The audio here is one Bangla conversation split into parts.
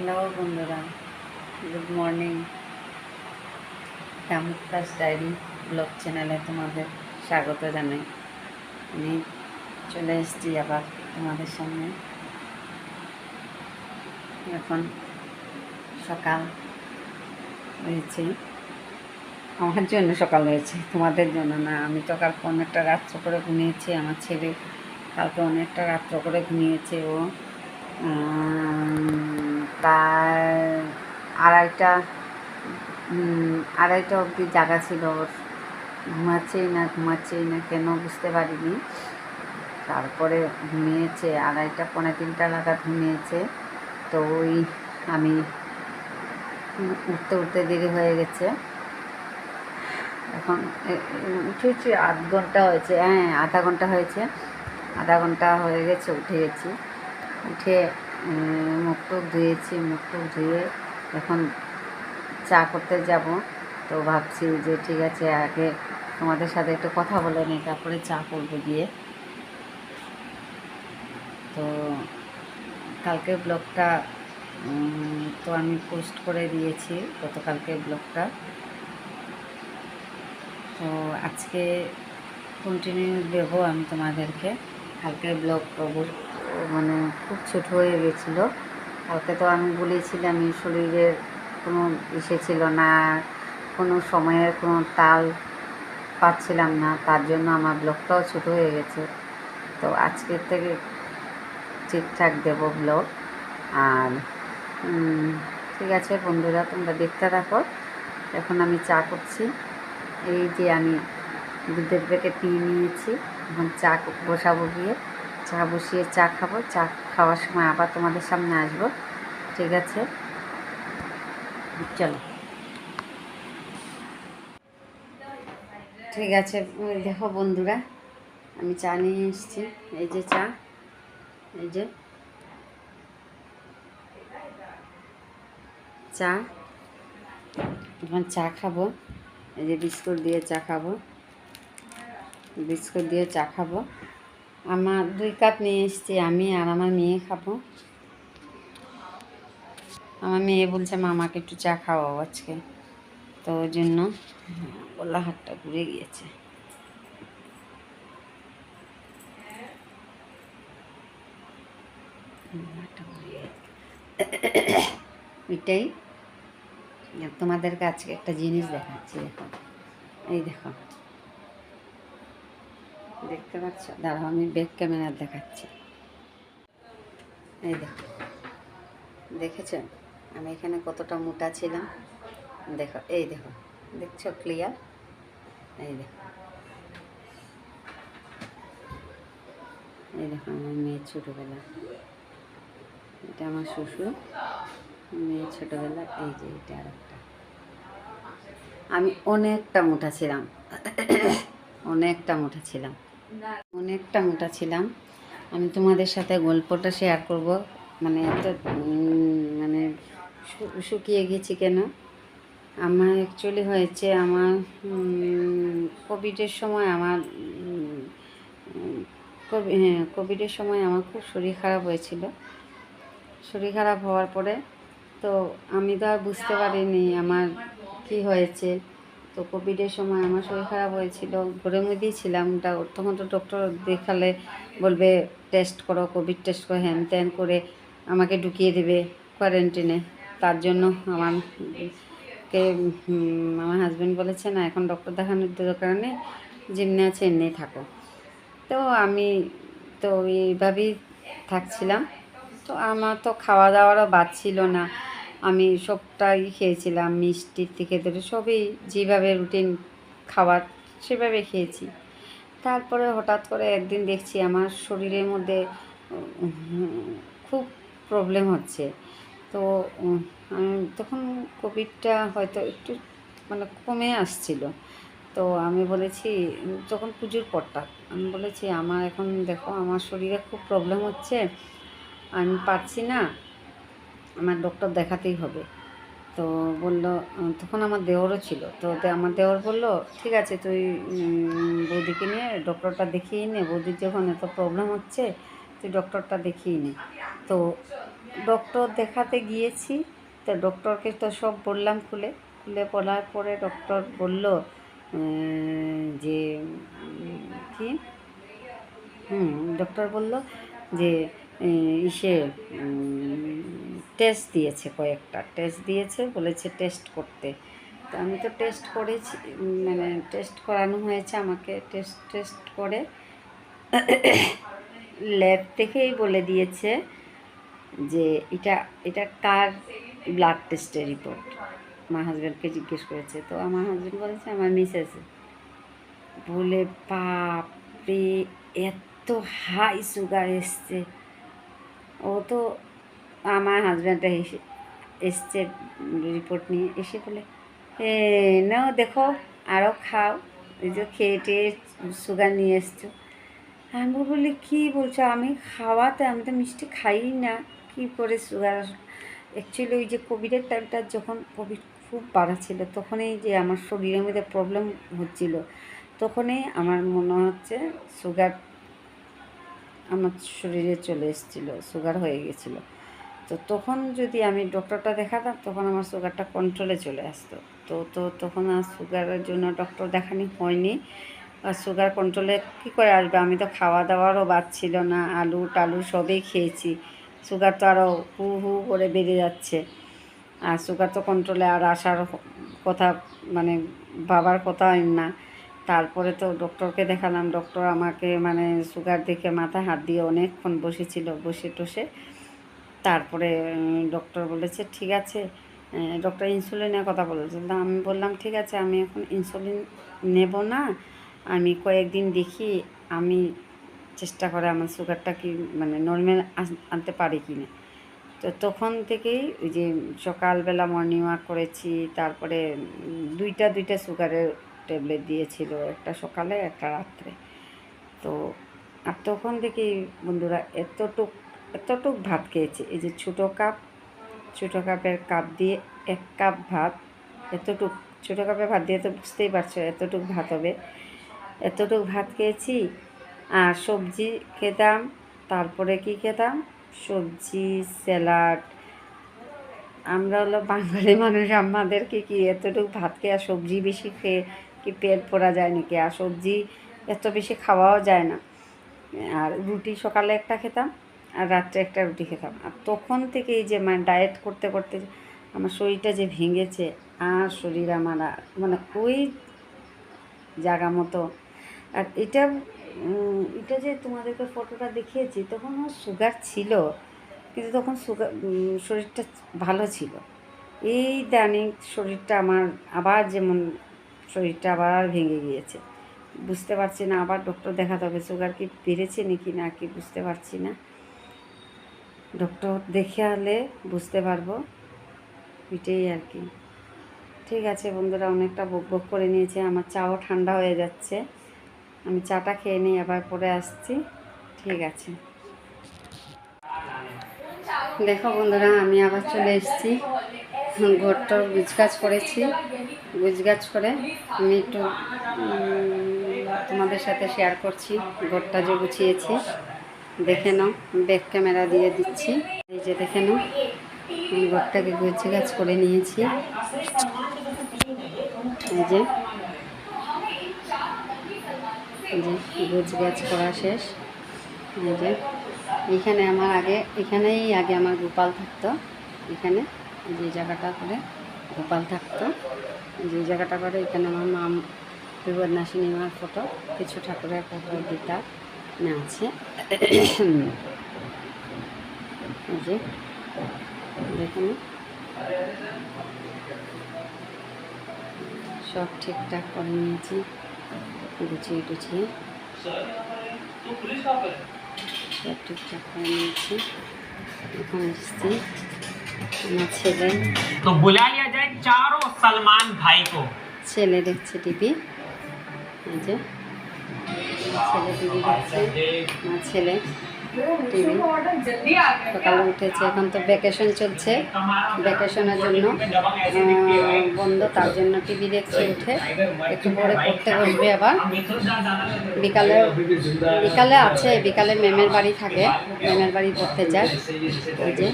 হ্যালো বন্ধুরা, good morning. Mukta's diary blog চ্যানেলে তোমাদের স্বাগত জানাই। আমি চলে এসেছি আবার তোমাদের সামনে। এখন সকাল হয়েছে, আমার জন্য সকাল হয়েছে, তোমাদের জন্য না। আমি তো কালকে অনেকটা রাত্র করে ঘুমিয়েছি। আমার ছেলে কালকে অনেকটা রাত্র করে ঘুমিয়েছে। ও প্রায় আড়াইটা আড়াইটা অবধি জাগা ছিল। ওর ঘুমাচ্ছেই না কেন বুঝতে পারিনি। তারপরে ঘুমিয়েছে, আড়াইটা পৌনে তিনটা নাগাদ ঘুমিয়েছে। তো ওই আমি উঠতে দেরি হয়ে গেছে। এখন উঠেছি আধ ঘন্টা হয়েছে, হ্যাঁ আধা ঘন্টা হয়ে গেছে উঠে গেছি। উঠে মুখ টুক ধুয়ে এখন চা করতে যাব। তো ভাবছি যে ঠিক আছে, আগে তোমাদের সাথে একটু কথা বলে নিই, তারপরে চা করবো গিয়ে। তো কালকের ব্লগটা তো আমি পোস্ট করে দিয়েছি, গতকালকের ব্লগটা। তো আজকে কন্টিনিউ দেবো আমি তোমাদেরকে। কালকের ব্লগ মানে খুব ছোটো হয়ে গেছিলো। কালকে তো আমি বলেছিলাম শরীরের কোনো ছিল না, কোনো সময়ের কোনো তাল পাচ্ছিলাম না, তার জন্য আমার ব্লগটাও ছোটো হয়ে গেছে। তো আজকের থেকে ঠিকঠাক দেবো ব্লগ। আর ঠিক আছে বন্ধুরা, তোমরা দেখতে থাকো। এখন আমি চা করছি। এই যে আমি দুধের প্যাকেট নিয়ে নিয়েছি। এখন চা বসাবো গিয়ে, চা বসিয়ে চা খাবো। চা খাওয়ার সময় আবার তোমাদের সামনে আসবো, ঠিক আছে? চলো, ঠিক আছে। দেখো বন্ধুরা, আমি চা নিয়ে এসেছি। এই যে চা, এই যে চা। এখন চা খাবো। এই যে বিস্কুট দিয়ে চা খাবো। আমার 2 কাপ নিয়ে এসেছি, আমি আর আমার মেয়ে খাবো। আমার মেয়ে বলছে মা আমাকে একটু চা খাওয়াও আজকে। তো ওই জন্য গলা হাতটা ঘুরে গিয়েছে। এটাই তোমাদের কাছে একটা জিনিস দেখাচ্ছি। দেখো, এই দেখো, দেখতে পাচ্ছ? দাঁড়াও, আমি ব্যাক ক্যামেরা দেখাচ্ছি। এই দেখো, দেখেছ আমি এখানে কতটা মোটা ছিলাম? দেখো, এই দেখো, দেখছো ক্লিয়ার? এই দেখো, এই দেখো আমার মেয়ের ছোটোবেলা। এটা আমার শ্বশুর, মেয়ের ছোটোবেলা। এই যে এটা আর একটা। আমি অনেকটা মোটা ছিলাম, অনেকটা মোটা ছিলাম। আমি তোমাদের সাথে গল্পটা শেয়ার করব। মানে এত মানে শুকিয়ে গেছি কেন? আমার অ্যাকচুয়ালি হয়েছে, আমার কোভিডের সময় কোভিডের সময় আমার খুব শরীর খারাপ হয়েছিল। শরীর খারাপ হওয়ার পরে তো আমি তো আর বুঝতে পারিনি আমার কি হয়েছে। তো কোভিডের সময় আমার শরীর খারাপ হয়েছিল, ঘরের মধ্যেই ছিলাম। তখন তো ডক্টর দেখালে বলবে টেস্ট করো, কোভিড টেস্ট করো, হ্যান ত্যান করে আমাকে ঢুকিয়ে দেবে কোয়ারেন্টিনে। তার জন্য আমার হাজব্যান্ড বলেছে না, এখন ডক্টর দেখানোর দরকার নেই, যেমনি আছে এমনি থাকো। তো আমি তো এইভাবেই থাকছিলাম। তো আমার তো খাওয়া দাওয়ারও বাদ ছিল না, আমি সবটাই খেয়েছিলাম, মিষ্টির থেকে ধরে সবই যেভাবে রুটিন খাবার সেভাবে খেয়েছি। তারপরে হঠাৎ করে একদিন দেখছি আমার শরীরের মধ্যে খুব প্রবলেম হচ্ছে। তো তখন কোভিডটা হয়তো একটু মানে কমে আসছিল। তো আমি বলেছি, তখন পুজোর পরটা, আমি বলেছি আমার এখন দেখো আমার শরীরে খুব প্রবলেম হচ্ছে, আমি পারছি না, আমার ডক্টর দেখাতেই হবে। তো বলল, তখন আমার দেওরও ছিল। তো আমার দেওর বলল ঠিক আছে, তুই বৌদিকে নিয়ে ডক্টরটা দেখিয়ে নে, বৌদির যখন এত প্রবলেম হচ্ছে তুই ডক্টরটা দেখিয়ে নে। তো ডক্টর দেখাতে গিয়েছি, তো ডক্টরকে তো সব বললাম খুলে বলার পরে ডক্টর বলল যে কি ডক্টর বলল যে ইসে টেস্ট দিয়েছে, কয়েকটা টেস্ট দিয়েছে, বলেছে টেস্ট করতে। তো আমি তো টেস্ট করেছি, মানে টেস্ট করানো হয়েছে আমাকে, টেস্ট করে ল্যাব থেকেই বলে দিয়েছে যে এটা কার ব্লাড টেস্টের রিপোর্ট। আমার হাজব্যান্ডকে জিজ্ঞেস করেছে, তো আমার হাজব্যান্ড বলেছে আমার মিসেস। বলে বাপরে, এত হাই সুগার এসছে। ও তো আমার হাজব্যান্ডটা এসছে রিপোর্ট নিয়ে, এসে বলে নাও দেখো আরও খাও, এই যে খেয়ে টেয়ে সুগার নিয়ে এসছো। আমি বলি কী বলছো, আমি খাওয়াতে, আমি তো মিষ্টি খাই না, কী করে সুগার। অ্যাকচুয়ালি ওই যে কোভিডের টাইমটা, যখন কোভিড খুব বাড়া ছিল, তখনই যে আমার শরীরের মধ্যে প্রবলেম হচ্ছিল, তখনই আমার মনে হচ্ছে সুগার আমার শরীরে চলে এসেছিলো, সুগার হয়ে গেছিলো। তো তখন যদি আমি ডক্টরটা দেখাতাম, তখন আমার সুগারটা কন্ট্রোলে চলে আসতো। তখন আর সুগারের জন্য ডক্টর দেখানি হয়নি। আর সুগার কন্ট্রোলে কী করে আসবে, আমি তো খাওয়া দাওয়ারও বাদ ছিল না, আলু টালু সবই খেয়েছি। সুগার তো আরও হু হু করে বেড়ে যাচ্ছে, আর সুগার তো কন্ট্রোলে আর আসার কথা, মানে ভাবার কথা না। তারপরে তো ডক্টরকে দেখালাম, ডক্টর আমাকে মানে সুগার দেখে মাথায় হাত দিয়ে অনেকক্ষণ বসেছিল, বসে টসে তারপরে ডক্টর বলেছে ঠিক আছে, ডক্টর ইনসুলিনের কথা বলেছিল। আমি বললাম ঠিক আছে, আমি এখন ইনসুলিন নেব না, আমি কয়েকদিন দেখি, আমি চেষ্টা করে আমার সুগারটা কি মানে নর্মাল আনতে পারি কি না। তো তখন থেকেই ওই যে সকালবেলা মর্নিং ওয়াক করেছি, তারপরে দুইটা সুগারের ট্যাবলেট দিয়েছিল, একটা সকালে একটা রাত্রে। তো আর তখন থেকেই বন্ধুরা এতটুক ভাত খেয়েছি, এই যে ছোটো কাপের কাপ দিয়ে 1 কাপ ভাত, এতটুক ছোটো কাপের ভাত দিয়ে তো বুঝতেই পারছো এতটুক ভাত হবে, এতটুক ভাত খেয়েছি। আর সবজি খেতাম, তারপরে কি খেতাম, সবজি স্যালাড। আমরা হলো বাঙালি মানুষ, আমাদেরকে কি এতটুকু ভাত খেয়ে আর সবজি বেশি খেয়ে কি পেট ভরা যায় নাকি, আর সবজি এত বেশি খাওয়াও যায় না। আর রুটি সকালে একটা খেতাম, আর রাত্রে একটা রুটি খেতাম। আর তখন থেকে এই যে মানে ডায়েট করতে করতে আমার শরীরটা যে ভেঙেছে, আর শরীর আমার মানে ওই জায়গা মতো। আর এটা যে তোমাদেরকে ফটোটা দেখিয়েছি, তখন আমার সুগার ছিল, কিন্তু তখন শরীরটা ভালো ছিল। এই দানিক শরীরটা আমার আবার যেমন শরীরটা আবার ভেঙে গিয়েছে, বুঝতে পারছি না, আবার ডক্টর দেখাতে হবে। সুগার কি বেড়েছে নাকি না কি বুঝতে পারছি না, ডক্টর দেখে আলে বুঝতে পারবো, এটাই আর কি। ঠিক আছে বন্ধুরা, অনেকটা বক করে নিয়েছে, আমার চাও ঠান্ডা হয়ে যাচ্ছে, আমি চাটা খেয়ে নিই, আবার পরে আসছি। ঠিক আছে, দেখো বন্ধুরা, আমি আবার চলে এসেছি, ঘরটার গুছগাছ করেছি, গুছগাছ করে আমি একটু তোমাদের সাথে শেয়ার করছি ঘরটা যে গুছিয়েছি। দেখে নাও, ব্যাক ক্যামেরা দিয়ে দিচ্ছি, এই যে দেখে নাও, আমি ঘরটাকে গুছগাছ করে নিয়েছি। এই যে গুছগাছ করা শেষ। এই যে এখানেই আগে আমার গোপাল থাকতো, এখানে যে জায়গাটা করে গোপাল থাকতো, যে জায়গাটা করে এখানে আমার মা বিপদনাশিনী মার ফটো, কিছু ঠাকুরের ফটো গীতা না আছে। এই যে দেখুন, সব ঠিকঠাক করে নিয়েছি, গুছিয়ে টুছিয়ে সব ঠিকঠাক করে নিয়েছি। এখন এসছি আমার ছেলে, तो बुला लिया जाए चारों सलमान भाई को। ছেলে দেখছে টিভি, এই যে ছেলে টিভি দেখছে, আমার ছেলে টিভি। সকালে উঠেছে, এখন তো ভ্যাকেশন চলছে, ভ্যাকেশনের জন্য বন্ধ, তার জন্য টিভি দেখছে উঠে। একটু পরে পড়তে বসবে আবার। বিকালে বিকালে আছে, বিকালে ম্যামের বাড়ি থাকে, ম্যামের বাড়ি পড়তে যায়। ওই যে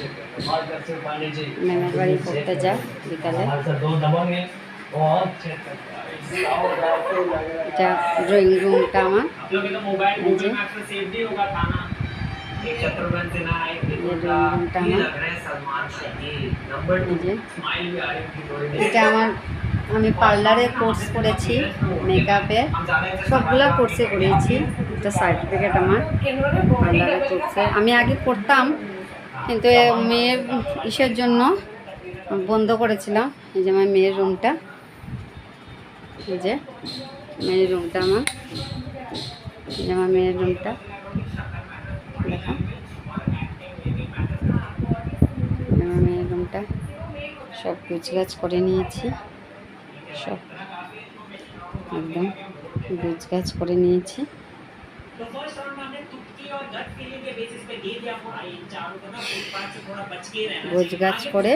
ম্যামের বাড়ি পড়তে যায় বিকালে। এটা ড্রয়িং রুমটা আমার, এই যে এটা আমার, আমি পার্লারে কোর্স করেছি, মেকআপে সবগুলো কোর্সে করেছি। এটা সার্টিফিকেট আমার পার্লারে কোর্সে। আমি আগে করতাম, কিন্তু মেয়ের ইসের জন্য বন্ধ করেছিলাম। এই যে আমার মেয়ের রুমটা, এই যে মেয়ের রুমটা আমার, এই যে আমার মেয়ের রুমটা দেখা, আমার মেয়ের রুমটা সব গুছগাছ করে নিয়েছি, সব একদম গুছগাছ করে নিয়েছি। গোছগাছ করে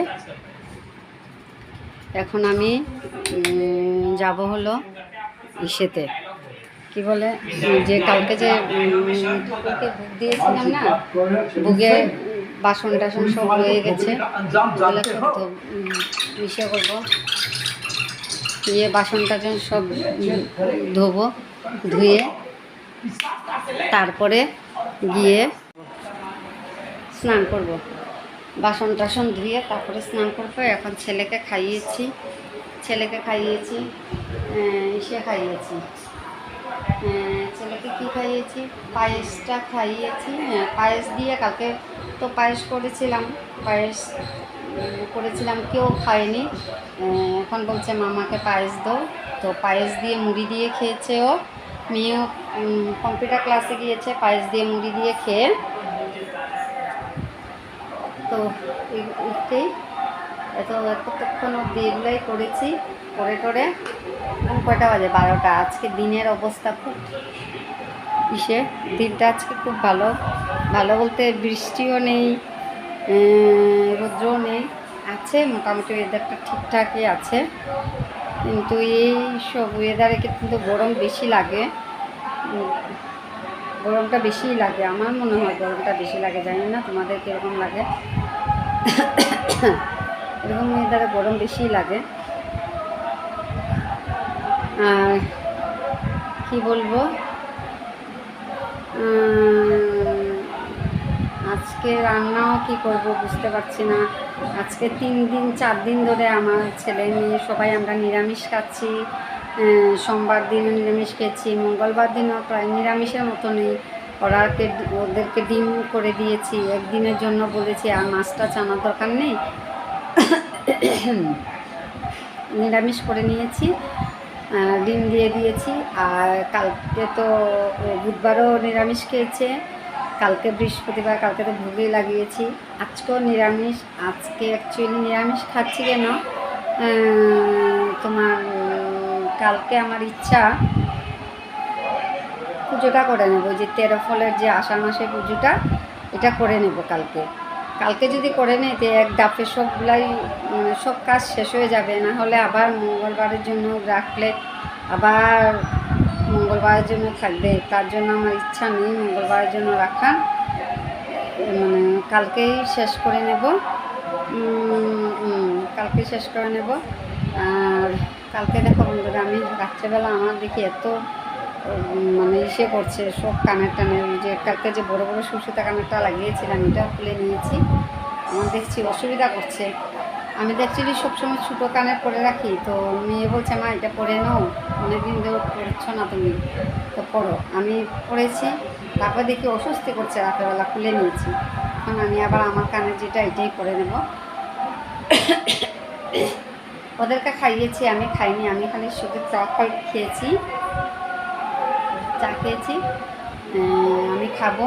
এখন আমি যাব হলো ইসেতে, কি বলে, যে কালকে যে বুক দিয়েছিলাম না, বুকে বাসন টাসন সব হয়ে গেছে, তো ইসে করবো, ইয়ে বাসন টাসন সব ধোবো, ধুয়ে তারপরে গিয়ে স্নান করব। বাসন টাসন ধুয়ে তারপরে স্নান করবো। এখন ছেলেকে খাইয়েছি, ইসে খাইয়েছি, ছেলেকে কি খাইয়েছি, পায়েসটা খাইয়েছি। হ্যাঁ, পায়েস দিয়ে, কালকে তো পায়েস করেছিলাম, কেউ খায়নি। এখন বলছে মামাকে পায়েস দাও, তো পায়েস দিয়ে মুড়ি দিয়ে খেয়েছে ও। মেয়েও কম্পিউটার ক্লাসে গিয়েছে, পায়েস দিয়ে মুড়ি দিয়ে খেয়ে। তো উঠতেই এতক্ষণ অব্দি এগুলোই করেছি, করে টোরে কয়টা বাজে, 12টা। আজকে দিনের অবস্থা খুব দিনটা আজকে খুব ভালো বলতে বৃষ্টিও নেই, রৌদ্রও নেই, আছে মোটামুটি ওয়েদারটা ঠিকঠাকই আছে। কিন্তু এই সব ওয়েদারে কিন্তু গরম বেশি লাগে, গরমটা বেশিই লাগে, আমার মনে হয় গরমটা বেশি লাগে, জানি না তোমাদের কীরকম লাগে। এরকম ওয়েদারে গরম বেশিই লাগে। আর কি বলবো, আজকে রান্নাও কি করব বুঝতে পারছি না। আজকে 4 দিন ধরে আমার ছেলে মেয়ে সবাই আমরা নিরামিষ খাচ্ছি। সোমবার দিন নিরামিষ খেয়েছি, মঙ্গলবার দিনও প্রায় নিরামিষের মতনই। ওদেরকে ডিম করে দিয়েছি, একদিনের জন্য বলেছি, আর মাছটা আনার দরকার নেই, নিরামিষ করে নিয়েছি, ডিম দিয়ে দিয়েছি। আর কালকে তো বুধবারও নিরামিষ খেয়েছে, কালকে বৃহস্পতিবার, কালকে তো ভোগই লাগিয়েছি। আজকেও নিরামিষ। আজকে অ্যাকচুয়ালি নিরামিষ খাচ্ছি কেন, তোমার কালকে আমার ইচ্ছা পুজোটা করে নেব, যে 13 ফলের যে আষাঢ় মাসের পুজোটা, এটা করে নেব কালকে যদি করে নেই তো এক দাপে সবগুলাই সব কাজ শেষ হয়ে যাবে। না হলে আবার মঙ্গলবারের জন্য রাখলে আবার মঙ্গলবারের জন্য থাকবে, তার জন্য আমার ইচ্ছা নেই মঙ্গলবারের জন্য রাখা। কালকেই শেষ করে নেব, আর কালকে দেখো বন্ধুরা, আমি রাত্রেবেলা আমার দেখি এত ইসে করছে, সব কানের যে কালকে যে বড় বড় সুসুতা কানেরটা লাগিয়েছিলাম, এটা খুলে নিয়েছি। আমার দেখছি অসুবিধা করছে। আমি দেখছি সবসময় ছোটো কানের পরে রাখি, তো মেয়ে বলছে মা এটা পরে নাও, অনেকদিন ধরে পড়ছ না তুমি, তো পড়ো। আমি পড়েছি, তারপর দেখি অস্বস্তি করছে, রাতেরবেলা খুলে নিয়েছি। এখন আমি আবার আমার কানের যেটা, এটাই পরে নেব। ওদেরকে খাইয়েছি, আমি খাইনি, আমি খালি শুধু চা খেয়েছি। আমি খাবো,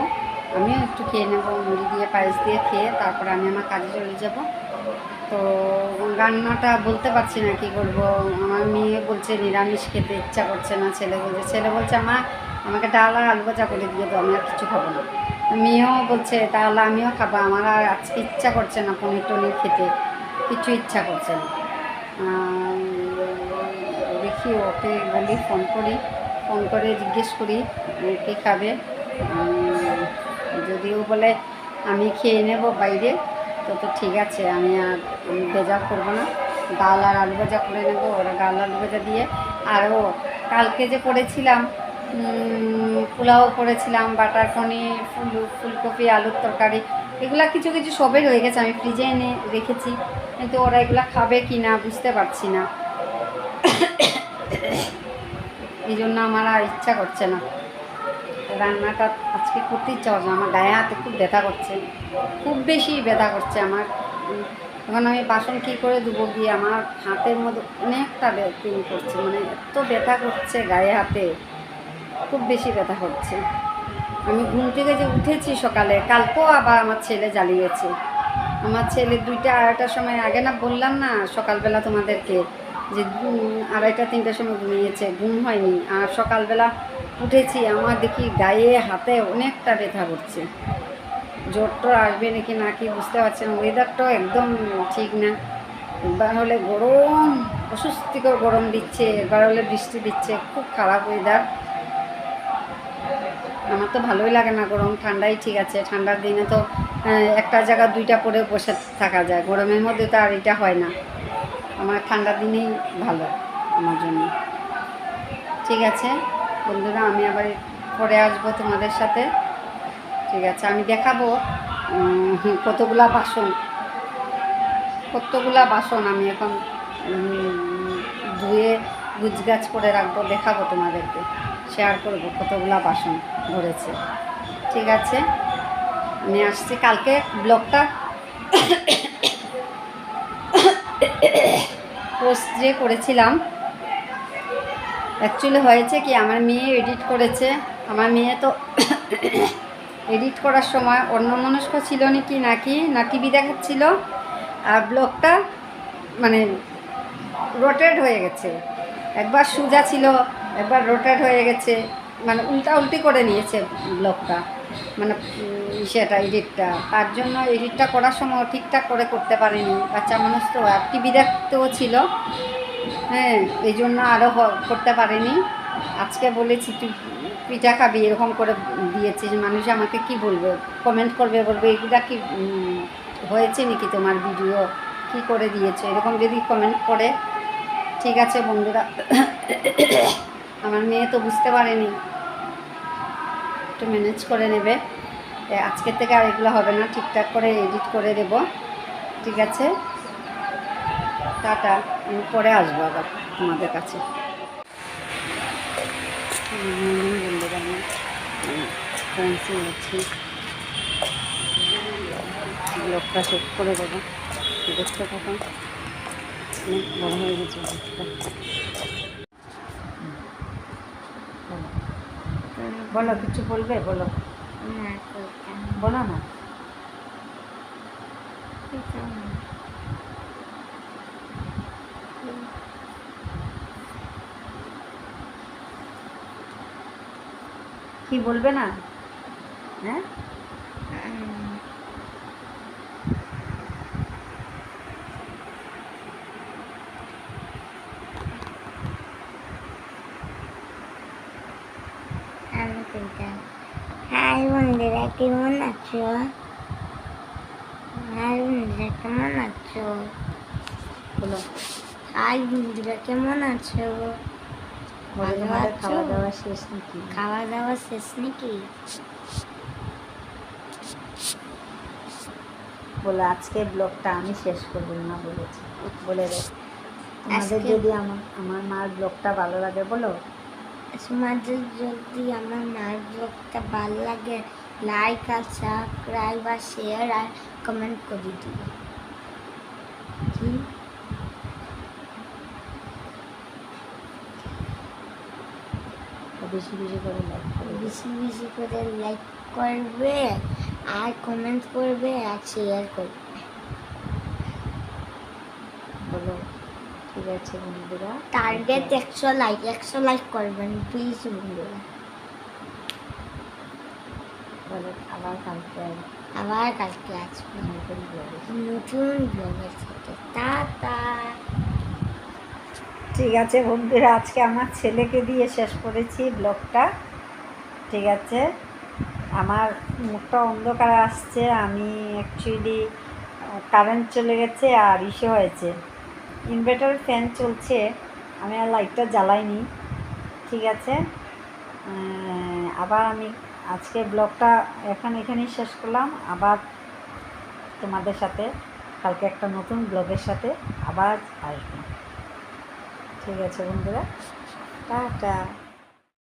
আমিও একটু খেয়ে নেবো, মুড়ি দিয়ে পায়েস দিয়ে খেয়ে তারপরে আমি আমার কাজে চলে যাব। তো রান্নাটা বলতে পারছি না কি করব। আমার মেয়ে বলছে নিরামিষ খেতে ইচ্ছা করছে না, ছেলে বলছে মা আমাকে ডাল আর আলু ভাজা করে দিয়ে দাও, আমি আর কিছু খাবো না। মেয়েও বলছে তাহলে আমিও খাবো, আমার আর আজকে ইচ্ছা করছে না পনির টনির খেতে, কিছু ইচ্ছা করছে না। দেখি ওকে বলি, ফোন করে জিজ্ঞেস করি কি খাবে। যদিও বলে আমি খেয়ে নেব বাইরে, তো ঠিক আছে, আমি বেজার করবো না, ডাল আর আলু ভাজা করে নেবো, ওরা ডাল আলু ভাজা দিয়ে। আরও কালকে যে করেছিলাম পোলাও করেছিলাম, বাটার পনির, ফুলকপি আলুর তরকারি, এগুলা কিছু কিছু সবে রয়ে গেছে, আমি ফ্রিজে এনে রেখেছি, কিন্তু ওরা এগুলা খাবে কি না বুঝতে পারছি না। এই জন্য আমার আর ইচ্ছা করছে না রান্নাটা আজকে করতে, ইচ্ছা করছে না। আমার গায়ে হাতে খুব ব্যথা করছে, খুব বেশি ব্যথা করছে আমার। এখন আমি বাসন কী করে ধুবো গিয়ে, আমার হাতের মধ্যে অনেকটা পেন করছে, মানে এত ব্যথা করছে গায়ে হাতে, খুব বেশি ব্যথা হচ্ছে। আমি ঘুম থেকে যে উঠেছি সকালে, কালকেও আবার আমার ছেলে জ্বালিয়েছে। আমার ছেলে 2টা 2:30টার সময়, আগে না বললাম না সকালবেলা তোমাদেরকে যে 2:30 3টার সময় ঘুমিয়েছে, ঘুম হয়নি। আর সকালবেলা উঠেছি, আমার দেখি গায়ে হাতে অনেকটা ব্যথা করছে। জ্বর টর আসবে নাকি না কি বুঝতে পারছি না। ওয়েদারটাও একদম ঠিক না, একবার হলে গরম, অস্বস্তিকর গরম দিচ্ছে, একবার হলে বৃষ্টি দিচ্ছে, খুব খারাপ ওয়েদার। আমার তো ভালোই লাগে না গরম, ঠান্ডাই ঠিক আছে। ঠান্ডার দিনে তো একটা জায়গা 2টা পরে বসে থাকা যায়, গরমের মধ্যে তো আর এটা হয় না। আমার ঠান্ডার দিনেই ভালো আমার জন্য। ঠিক আছে বন্ধুরা, আমি আবার পরে আসবো তোমাদের সাথে। ঠিক আছে, আমি দেখাবো কতগুলা বাসন আমি এখন ধুয়ে গুছগাছ করে রাখবো, দেখাবো তোমাদেরকে, শেয়ার করবো কতগুলা বাসন ধরেছে। ঠিক আছে, আমি আসছি। কালকে ব্লগটা পোস্ট যে করেছিলাম, অ্যাকচুয়ালি হয়েছে কি, আমার মেয়ে এডিট করেছে। আমার মেয়ে তো এডিট করার সময় অন্যমনস্ক ছিল নাকি না টিভি দেখাচ্ছিল, আর ব্লগটা মানে রোটেট হয়ে গেছে। একবার সোজা ছিল, একবার রোটেট হয়ে গেছে, মানে উল্টি করে নিয়েছে ব্লগটা, মানে সেটা এডিটটা। তার জন্য এডিটটা করার সময় ঠিকঠাক করে করতে পারিনি, বাচ্চা মানুষ তো, আর টিভি দেখতেও ছিল, হ্যাঁ, এই জন্য আরও করতে পারিনি। আজকে বলেছি তুই পিঠা খাবি, এরকম করে দিয়েছিস, মানুষ আমাকে কি বলবে, কমেন্ট করবে, বলবে এগুলা কি হয়েছে নাকি তোমার ভিডিও, কি করে দিয়েছো, এরকম যদি কমেন্ট করে। ঠিক আছে বন্ধুরা, আমার মেয়ে তো বুঝতে পারেনি, একটু ম্যানেজ করে নেবে। আজকের থেকে আর এগুলো হবে না, ঠিকঠাক করে এডিট করে দেব। ঠিক আছে, টাটা, আমি পরে আসবো আবার তোমাদের কাছে। বন্ধুরা, আমি ফ্রেন্ডসি হচ্ছি, ব্লগটা শেষ করে দেবো, দেখতে থাকুন। অনেক বড় হয়ে গেছে বলো, কিছু বলবে, বলো, বলো না। কি বলবে না? হ্যাঁ, হাই বন্ধুরা, কেমন আছো? হাই বন্ধুরা, কেমন আছো? বলো। হাই বন্ধুরা, কেমন আছো? বলো, তোমাদের খাওয়া দাওয়া শেষ নাকি? খাওয়া দাওয়া শেষ নাকি? বলো, আজকে ব্লগটা আমি শেষ করবো না বলেছি, বলে দেয়। তোমাদের যদি আমার মার ব্লগটা ভালো লাগে, বলো, তোমাদের যদি আমার মার ব্লগটা ভালো লাগে, লাইক আর সাবস্ক্রাইব আর শেয়ার আর কমেন্ট করে দিও। কি বেশি বেশি করে লাইক করবে, বেশি করে লাইক করবে আর কমেন্ট করবে আর শেয়ার করবে। বলো। ঠিক আছে বন্ধুরা, টার্গেট 100 লাইক করবেন প্লিজ বন্ধুরা। তাহলে আবার কালকে আসবো আবার কালকে আসবো নতুন ব্লগে। নতুন ব্লগের সাথে। টাটা। ঠিক আছে বন্ধুরা, আজকে আমার ছেলেকে দিয়ে শেষ করেছি ব্লগটা। ঠিক আছে, আমার মুখটা অন্ধকার আসছে, আমি অ্যাকচুয়ালি কারেন্ট চলে গেছে আর ইসে হয়েছে, ইনভার্টার ফ্যান চলছে, আমি আর লাইটটা জ্বালাইনি। ঠিক আছে, আবার আমি আজকে ব্লগটা এখানেই শেষ করলাম। আবার তোমাদের সাথে কালকে একটা নতুন ব্লগের সাথে আবার আসবো। ঠিক আছে বন্ধুরা, টাটা।